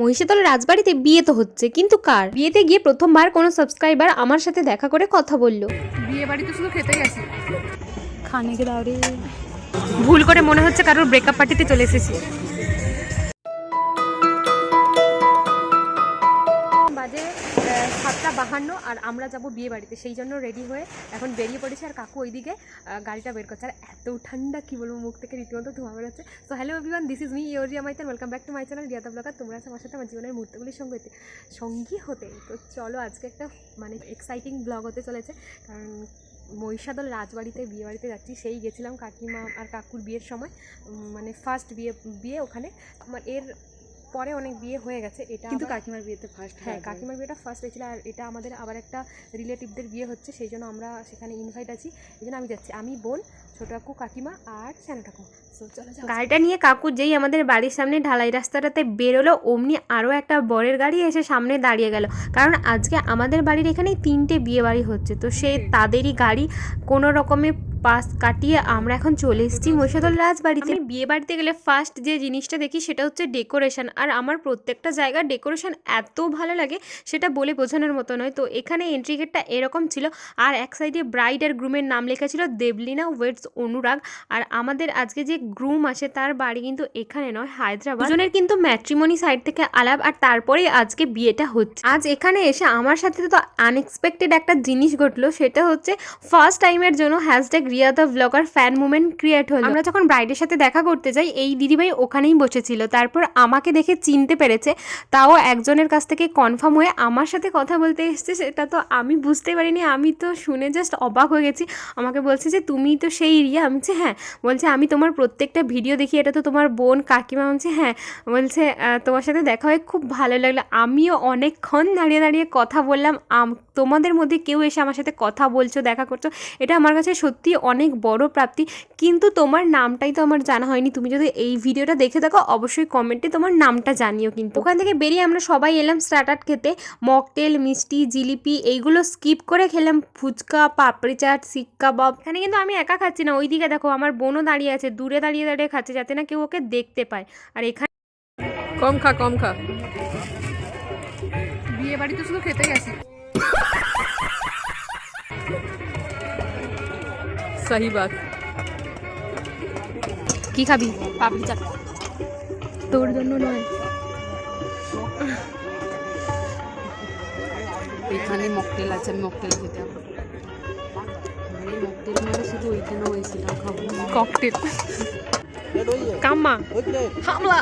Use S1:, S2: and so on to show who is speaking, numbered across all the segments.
S1: মহিষাদল রাজবাড়িতে বিয়ে তো হচ্ছে, কিন্তু কার? বিয়েতে গিয়ে প্রথমবার কোনো সাবস্ক্রাইবার আমার সাথে দেখা করে কথা বলল।
S2: বিয়ে বাড়িতে শুধু খেতে গেছি,
S1: খানে কে দাও রে। ভুল করে মনে হচ্ছে কারোর ব্রেকআপ পার্টিতে চলে এসেছি। বাজে 7:52 আর আমরা যাব বিয়ে বাড়িতে, সেই জন্য রেডি হয়ে এখন বেরিয়ে পড়েছি। আর কাকু ওইদিকে গাড়িটা বের করছে, আর এত ঠান্ডা কি বলবো, মুখ থেকে রীতিমতো ধোঁয়া বেরোচ্ছে। So hello everyone, this is me Riya Maiti, welcome back to my channel রিয়াতা ব্লগার। তোমরা আছো আমার সাথে আমার জীবনের মুহূর্তগুলির সঙ্গী হতে। তো চলো আজকে একটা এক্সাইটিং ব্লগ হতে চলেছে, কারণ মহিষাদল রাজবাড়িতে বিয়ে বাড়িতে যাচ্ছি। সেই গেছিলাম কাকিমা আর কাকুর বিয়ের সময়, ফার্স্ট বিয়ে ওখানে। আমার এর পরে অনেক বিয়ে হয়ে গেছে, এটা
S2: কিন্তু কাকিমার বিয়েতে ফার্স্ট।
S1: হ্যাঁ, কাকিমার বিয়েটা ফার্স্ট হয়েছিল। আর এটা আমাদের আবার একটা রিলেটিভদের বিয়ে হচ্ছে, সেই জন্য আমরা সেখানে ইনভাইট আছি। এই জন্য আমি যাচ্ছি, আমি, বোন, ছোটো কাকু, কাকিমা আর স্যানো ঠাকুমা। গাড়িটা নিয়ে কাকু যেই আমাদের বাড়ির সামনে ঢালাই রাস্তাটাতে বেরোলো, অমনি আরও একটা বরের গাড়ি এসে সামনে দাঁড়িয়ে গেল। কারণ আজকে আমাদের বাড়ির এখানে 3টে বিয়ে বাড়ি হচ্ছে, তো সে তাদেরই গাড়ি কোনো রকমে পাস কাটিয়ে আমরা এখন চলে এসেছি মহিষাদল রাজবাড়িতে। আমি বিয়ে বাড়িতে গেলে ফার্স্ট যে জিনিসটা দেখি সেটা হচ্ছে ডেকোরেশন। আর আমার প্রত্যেকটা জায়গার ডেকোরেশন এত ভালো লাগে, সেটা বলে বোঝানোর মতো নয়। তো এখানে এন্ট্রি গেটটা এরকম ছিল, আর এক সাইডে ব্রাইড আর গ্রুমের নাম লেখা ছিল দেবলীনা ওয়েডস অনুরাগ। আর আমাদের আজকে যে গ্রুম আসে তার বাড়ি কিন্তু এখানে নয়, হায়দ্রাবাদ। দুজনের কিন্তু ম্যাট্রিমনি সাইড থেকে আলাপ, আর তারপরেই আজকে বিয়েটা হচ্ছে। আজ এখানে এসে আমার সাথে তো আনএক্সপেক্টেড একটা জিনিস ঘটলো, সেটা হচ্ছে ফার্স্ট টাইমের জন্য hashtag Riya the blogger fan movement create হলো। আমরা যখন ব্রাইডের সাথে দেখা করতে যাই, এই দিদিভাই ওখানেই বসেছিল। তারপর আমাকে দেখে চিনতে পেরেছে, তাও একজনের কাছ থেকে কনফার্ম হয়ে আমার সাথে কথা বলতে এসছে। সেটা তো আমি বুঝতে পারিনি, আমি তো শুনে জাস্ট অবাক হয়ে গেছি। আমাকে বলছে যে তুমি তো সেই রিয়া। আমি বলছি হ্যাঁ। বলছে আমি তোমার প্রত্যেকটা ভিডিও দেখি, এটা তো তোমার বোন কাকিমা। বলছে হ্যাঁ। বলছে তোমার সাথে দেখা হয়ে খুব ভালো লাগলো। আমিও অনেকক্ষণ দাঁড়িয়ে দাঁড়িয়ে কথা বললাম। তোমাদের মধ্যে কেউ এসে আমার সাথে কথা বলছো, দেখা করছো, এটা আমার কাছে সত্যি অনেক বড় প্রাপ্তি। কিন্তু তোমার নামটাই তো আমার জানা হয়নি। তুমি যদি এই ভিডিওটা দেখে থাকো অবশ্যই কমেন্টে তোমার নামটা জানিও। কিন্তু ওখান থেকে বেরিয়ে আমরা সবাই এলাম স্টার্টার খেতে। মকটেল, মিষ্টি, জিলিপি এইগুলো স্কিপ করে খেলাম ফুচকা, পাপড়ি চাট, শিক কাবাব। এখানে কিন্তু আমি একা খাচ্ছি না, ওইদিকে দেখো আমার বোনও দাঁড়িয়ে আছে, দূরে দাঁড়িয়ে দাঁড়িয়ে খাচ্ছে, যাতে না কেউ ওকে দেখতে পায়। আর এখানে
S2: কম খা। বিয়ে বাড়িতে শুধু খেতে গেছি। সহি বাত।
S1: কি খাবি?
S2: পাপড়ি চাট।
S1: তোর জন্য নয়।
S2: এখানে মকটেল আছে, আমি মকটেল খেতে হবে। মকটেল মানে শুধু ওইখানে হয়েছিলাম খাবো
S1: ককটেল। কাম্মা হামলা।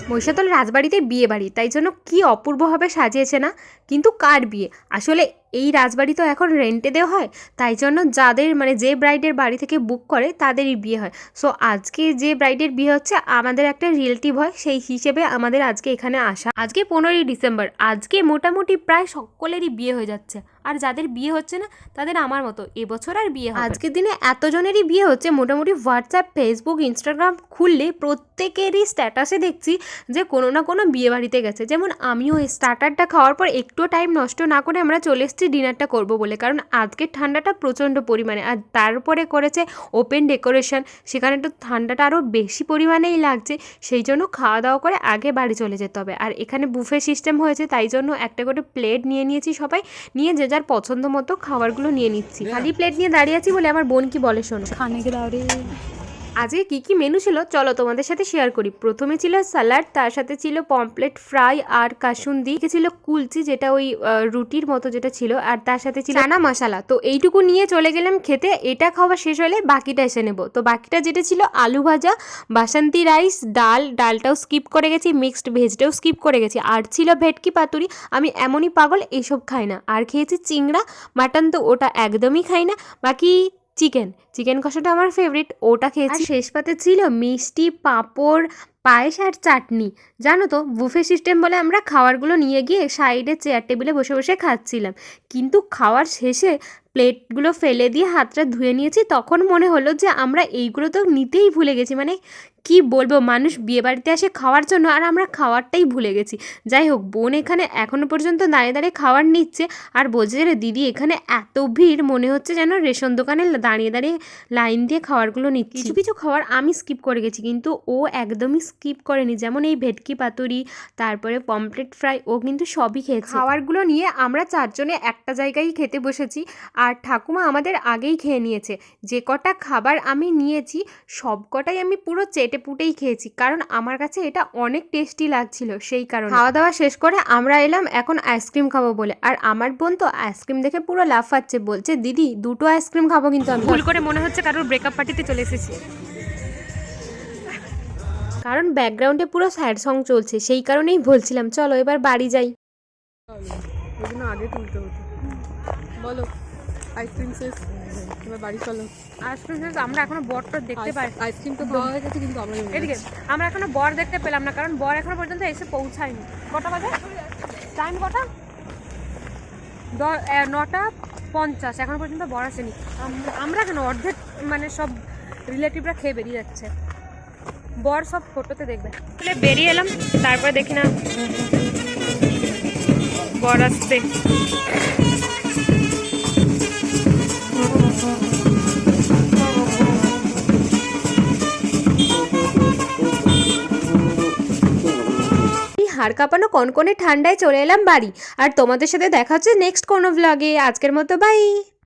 S1: মহিষাদল রাজবাড়িতে বিয়ে বাড়ি, তাই জন্য কি অপূর্বভাবে সাজিয়েছে না? কিন্তু কার বিয়ে? আসলে এই রাজবাড়ি তো এখন রেন্টে দেওয়া হয়, তাই জন্য যাদের যে ব্রাইডের বাড়ি থেকে বুক করে তাদেরই বিয়ে হয়। সো আজকে যে ব্রাইডের বিয়ে হচ্ছে আমাদের একটা রিলেটিভ হয়, সেই হিসেবে আমাদের আজকে এখানে আসা। আজকে 15ই ডিসেম্বর, আজকে মোটামুটি প্রায় সকলেরই বিয়ে হয়ে যাচ্ছে। আর যাদের বিয়ে হচ্ছে না তাদের আমার মতো এবছর আর বিয়ে হয়। আজকের দিনে এতজনেরই বিয়ে হচ্ছে, মোটামুটি হোয়াটসঅ্যাপ, ফেসবুক, ইনস্টাগ্রাম খুললে প্রত্যেকেরই স্ট্যাটাসে দেখছি যে কোনো না কোনো বিয়ে বাড়িতে গেছে। যেমন আমিও এই স্টার্টারটা খাওয়ার পর একটু টাইম নষ্ট না করে আমরা চলে এসেছি ডিনারটা করব বলে, কারণ আজকের ঠান্ডাটা প্রচণ্ড পরিমাণে। আর তারপরে করেছে ওপেন ডেকোরেশন, সেখানে তো ঠান্ডাটা আরও বেশি পরিমাণেই লাগছে। সেই জন্য খাওয়া দাওয়া করে আগে বাড়ি চলে যেতে হবে। আর এখানে বুফে সিস্টেম হয়েছে, তাই জন্য একটা করে প্লেট নিয়ে নিয়েছি সবাই, নিয়ে যে যার পছন্দ মতো খাবারগুলো নিয়ে নিচ্ছি। খালি প্লেট নিয়ে দাঁড়িয়ে আছি বলে আমার বোন কি বলে শোনো।
S2: খানে কে দাও রে।
S1: আজকে কী কী মেনু ছিল চলো তোমাদের সাথে শেয়ার করি। প্রথমে ছিল স্যালাড, তার সাথে ছিল পমপ্লেট ফ্রাই আর কাসুন্দি, ছিল কুলচি যেটা ওই রুটির মতো যেটা ছিল, আর তার সাথে ছিল চানা মশলা। তো এইটুকু নিয়ে চলে গেলাম খেতে। এটা খাওয়া শেষ হলে বাকিটা এসে নেব। তো বাকিটা যেটা ছিল আলু ভাজা, বাসন্তী রাইস, ডালটাও স্কিপ করে গেছি, মিক্সড ভেজটাও স্কিপ করে গেছি, আর ছিল ভেটকি পাতুরি। আমি এমনই পাগল, এইসব খাই না। আর খেয়েছি চিংড়া, মাটন তো ওটা একদমই খাই না। বাকি চিকেন কষাটা আমার ফেভারিট, ওটা খেয়েছি। শেষ পাতে ছিল মিষ্টি, পাঁপড়, পায়েস আর চাটনি। জানো তো বুফে সিস্টেম বলে আমরা খাবারগুলো নিয়ে গিয়ে সাইডে চেয়ার টেবিলে বসে বসে খাচ্ছিলাম, কিন্তু খাওয়ার শেষে প্লেটগুলো ফেলে দিয়ে হাতটা ধুয়ে নিয়েছি, তখন মনে হলো যে আমরা এইগুলো তো নিতেই ভুলে গেছি। মানে কি বলবো, মানুষ বিয়েবাড়িতে আসে খাওয়ার জন্য আর আমরা খাওয়ারটাই ভুলে গেছি। যাই হোক, বোন এখানে এখনো পর্যন্ত দাঁড়িয়ে দাঁড়িয়ে খাবার নিচ্ছে আর বলছে যে দিদি এখানে এত ভিড়, মনে হচ্ছে যেন রেশন দোকানে দাঁড়িয়ে দাঁড়িয়ে লাইন দিয়ে খাবারগুলো নিচ্ছি। কিছু কিছু খাবার আমি স্কিপ করে গেছি, কিন্তু ও একদমই স্কিপ করেনি। যেমন এই ভেটকি পাতুরি, তারপরে পমফ্রেট ফ্রাই, ও কিন্তু সবই খেয়েছে। খাবারগুলো নিয়ে আমরা চারজনে একটা জায়গায় খেতে বসেছি আর ঠাকুমা আমাদের আগেই খেয়ে নিয়েছে। যে কটা খাবার আমি নিয়েছি সব কটাই আমি পুরো চেটে পুটেই খেয়েছি, কারণ আমার কাছে এটা অনেক টেস্টি লাগছিল। সেই কারণে খাওয়া দাওয়া শেষ করে আমরা এলাম এখন আইসক্রিম খাবো বলে। আর আমার বোন তো আইসক্রিম দেখে পুরো লাফাচ্ছে, বলছে দিদি 2টো আইসক্রিম খাবো। কিন্তু আমি ভুল করে মনে হচ্ছে কারোর ব্রেকআপ পার্টিতে চলে এসেছি, কারণ ব্যাকগ্রাউন্ডে পুরো স্যাড সং চলছে। সেই কারণেই বলছিলাম চলো এবার বাড়ি যাই।
S2: ওই জন্য আগে তুলতে হতো। বলো, আইসক্রিম শেষ, এবার বাড়ি চলো।
S1: আইসক্রিম শেষ, আমরা এখনো বরটা দেখতে পাই।
S2: আইসক্রিম তো খাওয়া হয়ে গেছে, কিন্তু আমরা
S1: এদিকে আমরা এখনো বর দেখতে পেলাম না, কারণ বর এখনো পর্যন্ত এসে পৌঁছায়নি। কটা বাজে? টাইম কটা? 9:50, এখনো পর্যন্ত বর আসেনি। আমরা কেন অর্ধেক, মানে সব রিলেটিভরা খেয়ে বেরিয়ে যাচ্ছে, বর সব ফটোতে দেখবে। তাহলে বেরিয়ে এলাম, তারপরে দেখি না বর আসছে। হাড় কাঁপানো কনকনে ঠান্ডায় চলে এলাম বাড়ি। আর তোমাদের সাথে দেখা হচ্ছে নেক্সট কোনো ভ্লগে। আজকের মতো বাই।